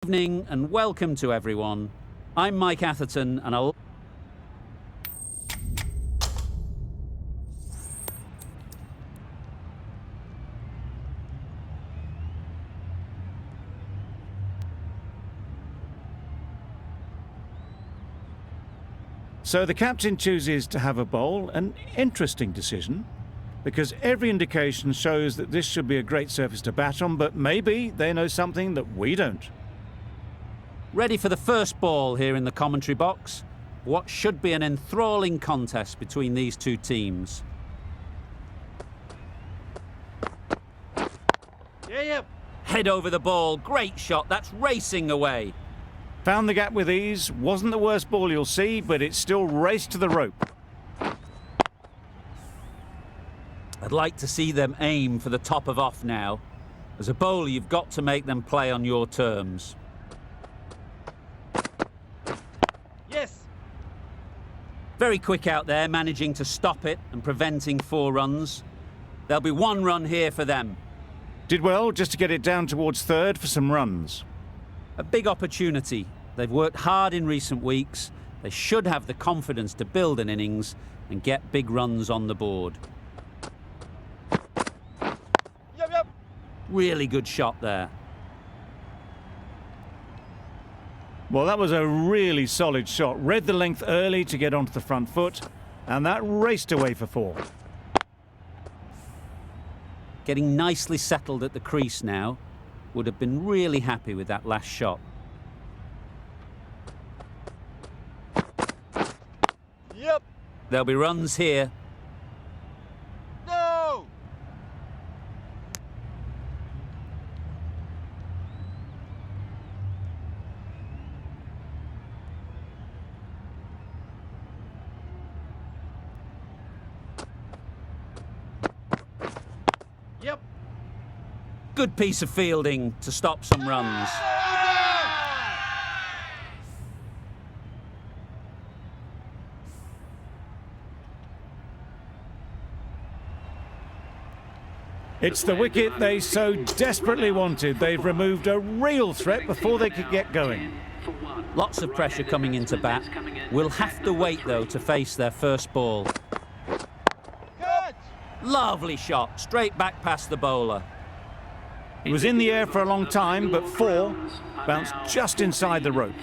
Good evening and welcome to everyone. I'm Mike Atherton and I'll... So the captain chooses to have a bowl, an interesting decision, because every indication shows that this should be a great surface to bat on, but maybe they know something that we don't. Ready for the first ball here in the commentary box. What should be an enthralling contest between these two teams. Yeah. Head over the ball, great shot, that's racing away. Found the gap with ease, wasn't the worst ball you'll see, but it still raced to the rope. I'd like to see them aim for the top of off now. As a bowler, you've got to make them play on your terms. Yes. Very quick out there, managing to stop it and preventing 4 runs. There'll be 1 run here for them. Did well just to get it down towards third for some runs. A big opportunity. They've worked hard in recent weeks. They should have the confidence to build an innings and get big runs on the board. Yep. Really good shot there. Well, that was a really solid shot. Read the length early to get onto the front foot, and that raced away for 4. Getting nicely settled at the crease now. Would have been really happy with that last shot. Yep. There'll be runs here. No. Yep. Good piece of fielding to stop some runs. It's the wicket they so desperately wanted. They've removed a real threat before they could get going. Lots of pressure coming into bat. We'll have to wait, though, to face their first ball. Good. Lovely shot, straight back past the bowler. It was in the air for a long time, but 4 bounced just inside the rope.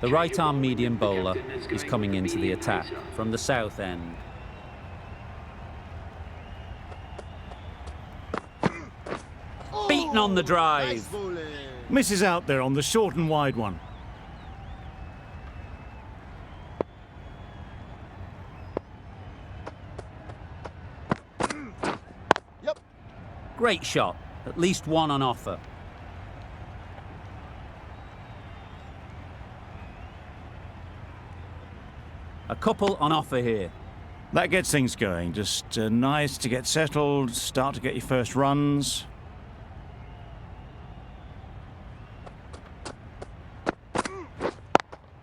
The right-arm medium bowler is coming into the attack from the south end. Beaten on the drive. Misses out there on the short and wide one. Yep. Great shot, at least 1 on offer. A couple on offer here. That gets things going. Just nice to get settled, start to get your first runs.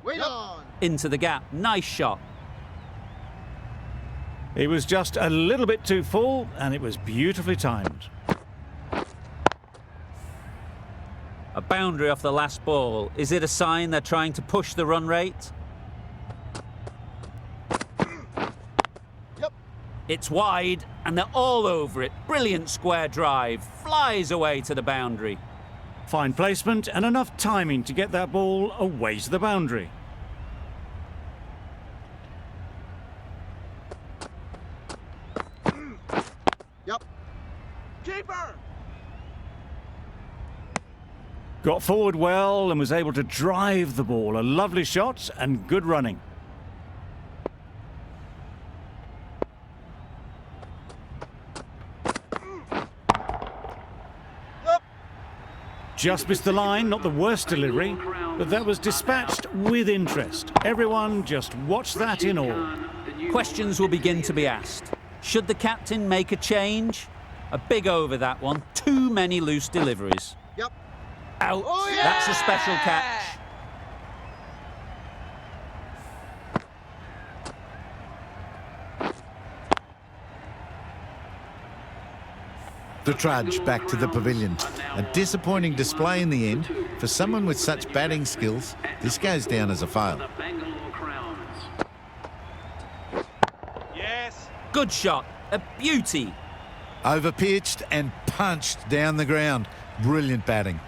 Wait on. Into the gap, nice shot. It was just a little bit too full, and it was beautifully timed. A boundary off the last ball. Is it a sign they're trying to push the run rate? Yep. It's wide, and they're all over it. Brilliant square drive. Flies away to the boundary. Fine placement and enough timing to get that ball away to the boundary. Yep. Keeper. Got forward well and was able to drive the ball. A lovely shot and good running. Yep. Just missed the line, not the worst delivery, but that was dispatched with interest. Everyone just watched that in awe. Questions will begin to be asked. Should the captain make a change? A big over that one. Too many loose deliveries. Yep. Out. Oh, yeah! That's a special catch. The trudge back to the pavilion. A disappointing display in the end. For someone with such batting skills, this goes down as a fail. Yes. Good shot. A beauty. Overpitched and punched down the ground. Brilliant batting.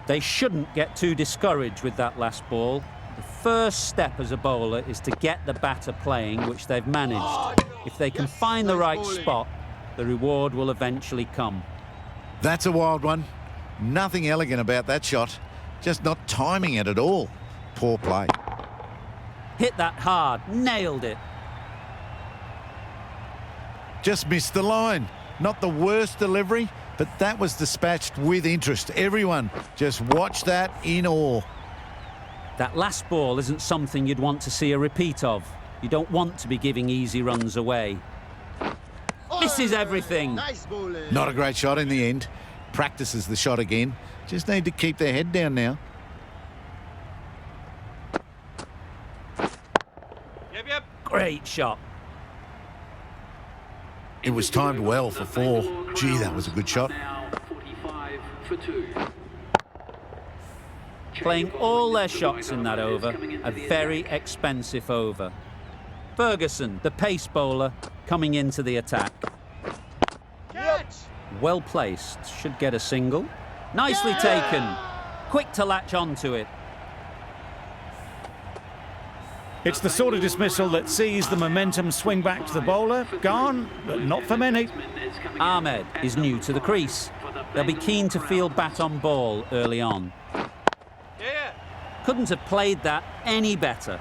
They shouldn't get too discouraged with that last ball. The first step as a bowler is to get the batter playing, which they've managed. If they can find the right spot, the reward will eventually come. That's a wild one. Nothing elegant about that shot. Just not timing it at all. Poor play. Hit that hard, nailed it. Just missed the line. Not the worst delivery, but that was dispatched with interest. Everyone just watch that in awe. That last ball isn't something you'd want to see a repeat of. You don't want to be giving easy runs away. Misses everything. Nice bowling. Not a great shot in the end. Practices the shot again. Just need to keep their head down now. Yep. Great shot. It was timed well for 4. Gee, that was a good shot. Playing all their shots in that over, a very expensive over. Ferguson, the pace bowler, coming into the attack. Catch. Well placed, should get a single. Nicely taken, quick to latch onto it. It's the sort of dismissal that sees the momentum swing back to the bowler. Gone, but not for many. Ahmed is new to the crease. They'll be keen to field bat on ball early on. Yeah. Couldn't have played that any better.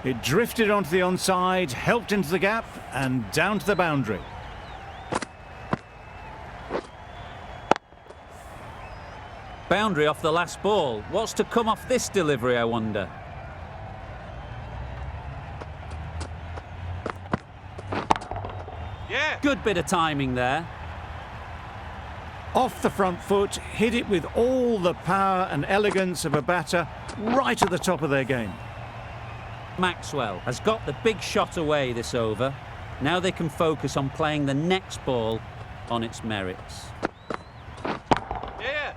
It drifted onto the onside, helped into the gap, and down to the boundary. Boundary off the last ball. What's to come off this delivery, I wonder? Yeah. Good bit of timing there. Off the front foot, hit it with all the power and elegance of a batter right at the top of their game. Maxwell has got the big shot away this over. Now they can focus on playing the next ball on its merits. Yeah.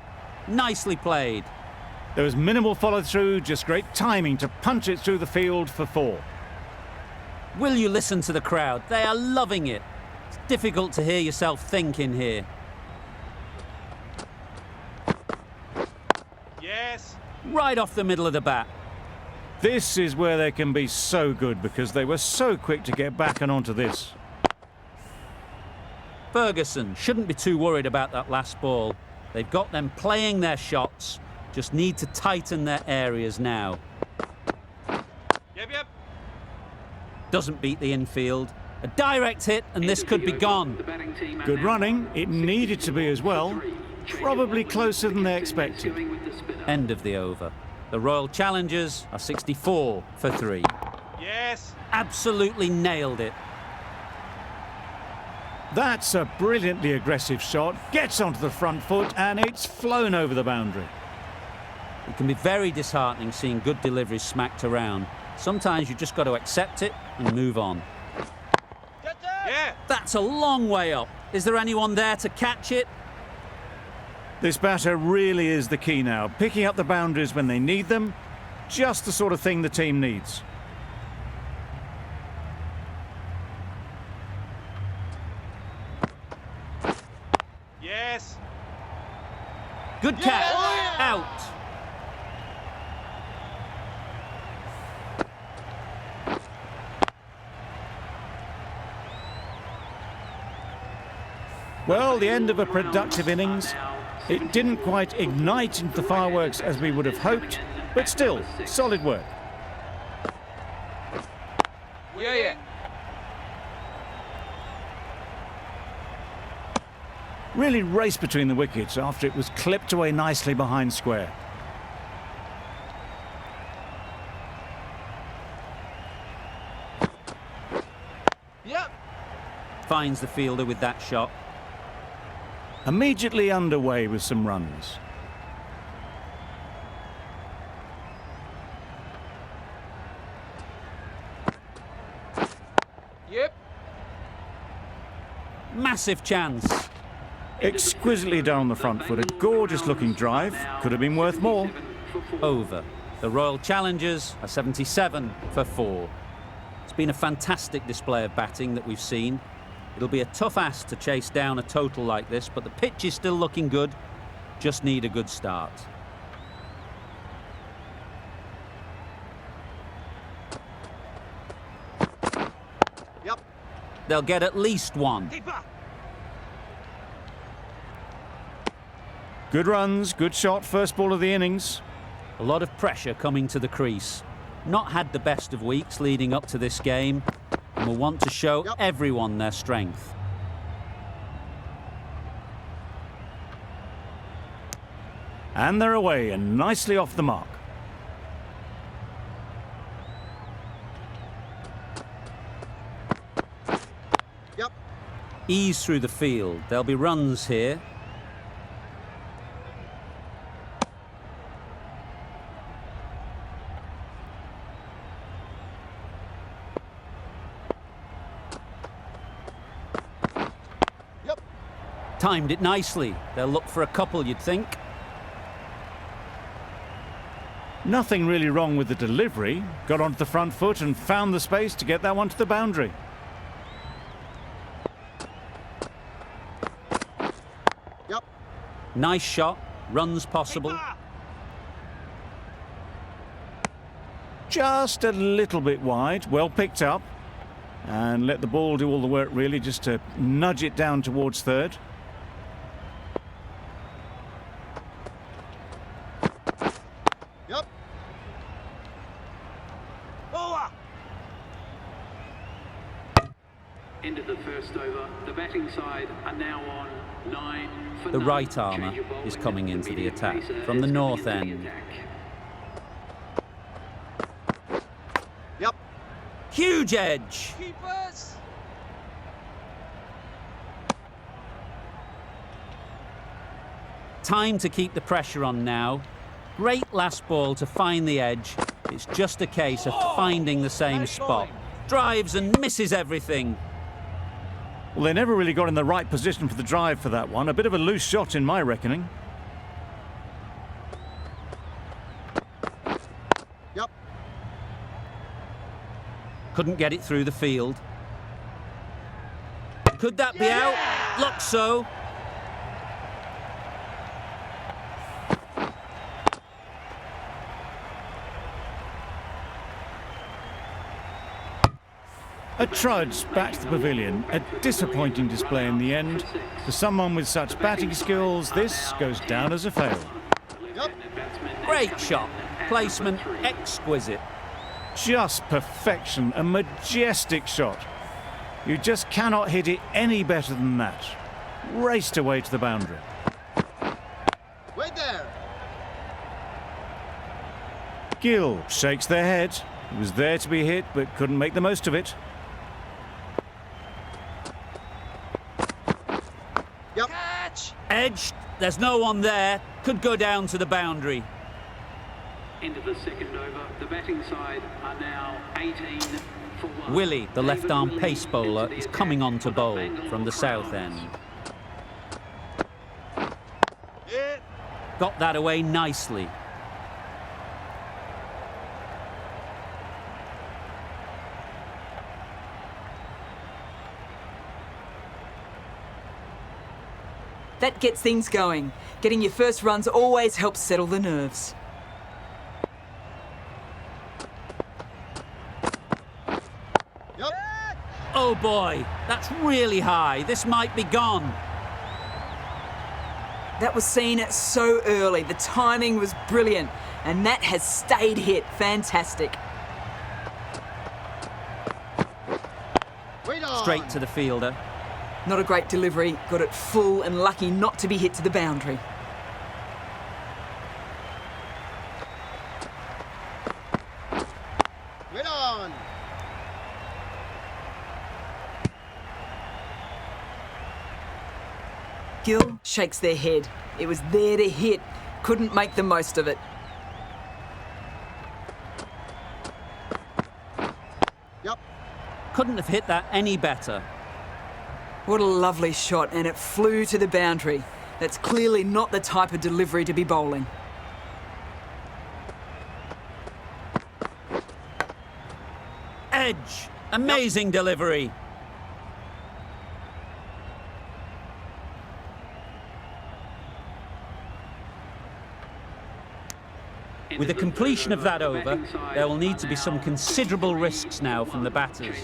Nicely played. There was minimal follow-through, just great timing to punch it through the field for 4. Will you listen to the crowd? They are loving it. It's difficult to hear yourself think in here. Yes. Right off the middle of the bat. This is where they can be so good because they were so quick to get back and onto this. Ferguson shouldn't be too worried about that last ball. They've got them playing their shots, just need to tighten their areas now. Yep. Doesn't beat the infield. A direct hit and this could be gone. Good running, it needed to be as well. Probably closer than they expected. End of the over. The Royal Challengers are 64 for 3. Yes. Absolutely nailed it. That's a brilliantly aggressive shot, gets onto the front foot and it's flown over the boundary. It can be very disheartening seeing good deliveries smacked around. Sometimes you've just got to accept it and move on. Get there. Yeah. That's a long way up. Is there anyone there to catch it? This batter really is the key now, picking up the boundaries when they need them, just the sort of thing the team needs. Yes. Good catch. Yeah. Out. Well, the end of a productive innings. It didn't quite ignite into the fireworks as we would have hoped, but still, solid work. Yeah. Really raced between the wickets after it was clipped away nicely behind square. Yep. Finds the fielder with that shot. Immediately underway with some runs. Yep. Massive chance. Exquisitely done on the front foot. A gorgeous looking drive. Could have been worth more. Over. The Royal Challengers are 77 for 4. It's been a fantastic display of batting that we've seen. It'll be a tough ask to chase down a total like this, but the pitch is still looking good. Just need a good start. Yep. They'll get at least one. Keeper. Good runs, good shot, first ball of the innings. A lot of pressure coming to the crease. Not had the best of weeks leading up to this game, and will want to show everyone their strength. And they're away and nicely off the mark. Yep. Ease through the field. There'll be runs here. Timed it nicely. They'll look for a couple, you'd think. Nothing really wrong with the delivery. Got onto the front foot and found the space to get that one to the boundary. Yep. Nice shot. Runs possible. Keeper. Just a little bit wide. Well picked up. And let the ball do all the work, really, just to nudge it down towards third. Yep. Over. End of the first over. The batting side are now on 9 for The 9. right armour Change of bowling is coming as into the medium attack pacer from the is coming north into the end. attack. Yep. Huge edge. Keepers. Time to keep the pressure on now. Great last ball to find the edge. It's just a case of finding the same Nice spot. bowling. Drives and misses everything. Well, they never really got in the right position for the drive for that one. A bit of a loose shot in my reckoning. Yep. Couldn't get it through the field. Could that be out? Looks so. A trudge back to the pavilion. A disappointing display in the end. For someone with such batting skills, this goes down as a fail. Yep. Great shot. Placement exquisite. Just perfection. A majestic shot. You just cannot hit it any better than that. Raced away to the boundary. Wait there. Gill shakes their head. He was there to be hit, but couldn't make the most of it. Yep. Catch. Edged. There's no one there. Could go down to the boundary. End of the second over. The batting side are now 18 for 1. Willie, the left-arm David pace Willie bowler, into the is attack coming on to for the bowl Bangalore from the south Crowns. end. Yeah. Got that away nicely. That gets things going. Getting your first runs always helps settle the nerves. Yep. Oh boy, that's really high. This might be gone. That was seen so early. The timing was brilliant. And that has stayed hit. Fantastic. Wait on. Straight to the fielder. Not a great delivery. Got it full and lucky not to be hit to the boundary. Wait on. Gill shakes their head. It was there to hit. Couldn't make the most of it. Yep. Couldn't have hit that any better. What a lovely shot, and it flew to the boundary. That's clearly not the type of delivery to be bowling. Edge. Amazing delivery. With the completion of that over, there will need to be some considerable risks now from the batters.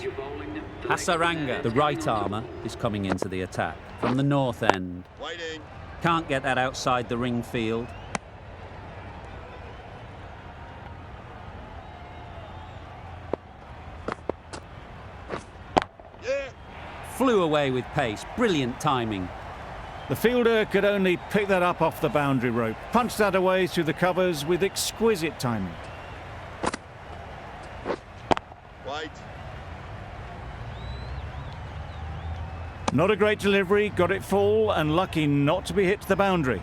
Hasaranga, the right armour, is coming into the attack from the north end. Waiting. Can't get that outside the ring field. Yeah. Flew away with pace. Brilliant timing. The fielder could only pick that up off the boundary rope, punched that away through the covers with exquisite timing. Wait. Not a great delivery, got it full and lucky not to be hit to the boundary.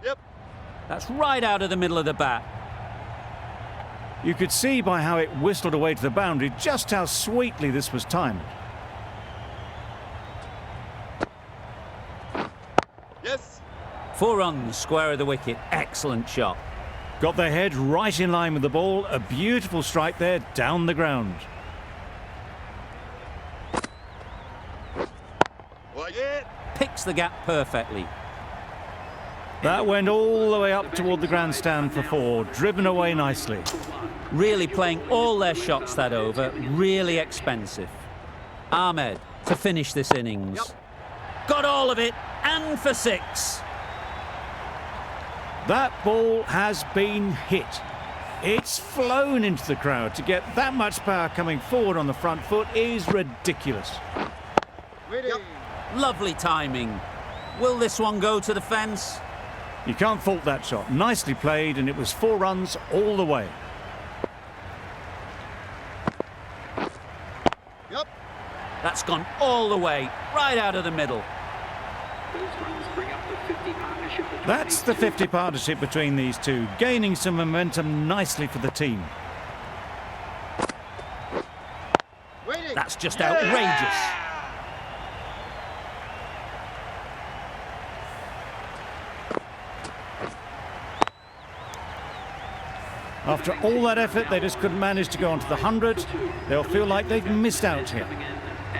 Yep. That's right out of the middle of the bat. You could see by how it whistled away to the boundary just how sweetly this was timed. Yes. 4 runs, square of the wicket. Excellent shot. Got their head right in line with the ball. A beautiful strike there down the ground. Well, yeah. Picks the gap perfectly. That went all the way up toward the grandstand for 4, driven away nicely. Really playing all their shots that over. Really expensive. Ahmed to finish this innings. Got all of it, and for 6. That ball has been hit. It's flown into the crowd. To get that much power coming forward on the front foot is ridiculous. Waiting. Lovely timing. Will this one go to the fence? You can't fault that shot. Nicely played, and it was 4 runs all the way. Yep. That's gone all the way, right out of the middle. That's the 50 partnership between these two, gaining some momentum nicely for the team. Waiting. That's just outrageous. After all that effort, they just couldn't manage to go onto the 100. They'll feel like they've missed out here.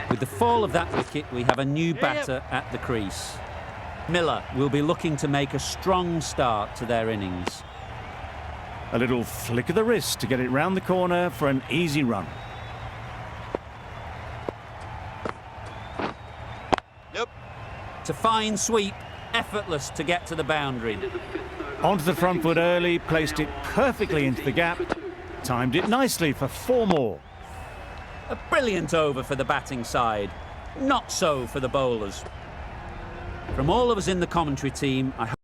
With the fall of that wicket, we have a new batter at the crease. Miller will be looking to make a strong start to their innings. A little flick of the wrist to get it round the corner for an easy run. Yep. To fine sweep, effortless to get to the boundary. Onto the front foot early, placed it perfectly into the gap, timed it nicely for 4 more. A brilliant over for the batting side. Not so for the bowlers. From all of us in the commentary team, I hope